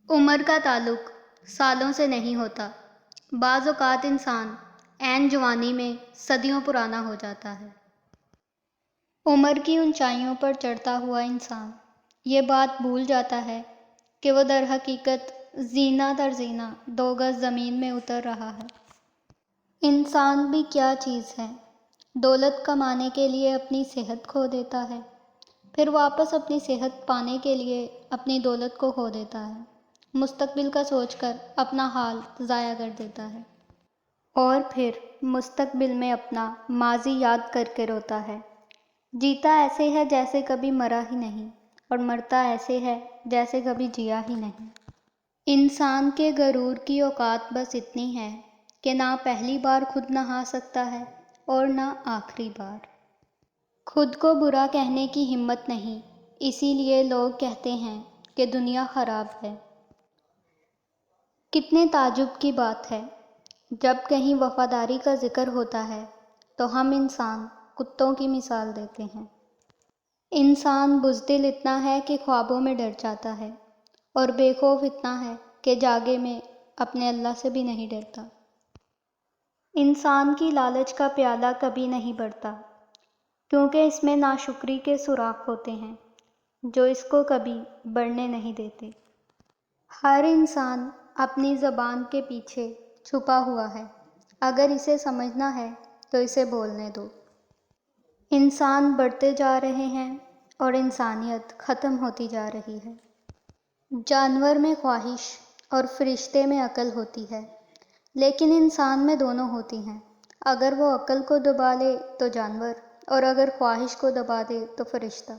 عمر کا تعلق سالوں سے نہیں ہوتا۔ بعض اوقات انسان عین جوانی میں صدیوں پرانا ہو جاتا ہے۔ عمر کی اونچائیوں پر چڑھتا ہوا انسان یہ بات بھول جاتا ہے کہ وہ در حقیقت زینہ در زینہ 2 گز زمین میں اتر رہا ہے۔ انسان بھی کیا چیز ہے، دولت کمانے کے لیے اپنی صحت کھو دیتا ہے، پھر واپس اپنی صحت پانے کے لیے اپنی دولت کو کھو دیتا ہے، مستقبل کا سوچ کر اپنا حال ضائع کر دیتا ہے، اور پھر مستقبل میں اپنا ماضی یاد کر کے روتا ہے۔ جیتا ایسے ہے جیسے کبھی مرا ہی نہیں، اور مرتا ایسے ہے جیسے کبھی جیا ہی نہیں۔ انسان کے غرور کی اوقات بس اتنی ہے کہ نہ پہلی بار خود نہا سکتا ہے اور نہ آخری بار۔ خود کو برا کہنے کی ہمت نہیں، اسی لیے لوگ کہتے ہیں کہ دنیا خراب ہے۔ کتنے تعجب کی بات ہے، جب کہیں وفاداری کا ذکر ہوتا ہے تو ہم انسان کتوں کی مثال دیتے ہیں۔ انسان بزدل اتنا ہے کہ خوابوں میں ڈر جاتا ہے، اور بے خوف اتنا ہے کہ جاگے میں اپنے اللہ سے بھی نہیں ڈرتا۔ انسان کی لالچ کا پیالہ کبھی نہیں بھرتا، کیونکہ اس میں ناشکری کے سوراخ ہوتے ہیں جو اس کو کبھی بڑھنے نہیں دیتے۔ ہر انسان اپنی زبان کے پیچھے چھپا ہوا ہے، اگر اسے سمجھنا ہے تو اسے بولنے دو۔ انسان بڑھتے جا رہے ہیں اور انسانیت ختم ہوتی جا رہی ہے۔ جانور میں خواہش اور فرشتے میں عقل ہوتی ہے، لیکن انسان میں دونوں ہوتی ہیں۔ اگر وہ عقل کو دبا لے تو جانور، اور اگر خواہش کو دبا دے تو فرشتہ۔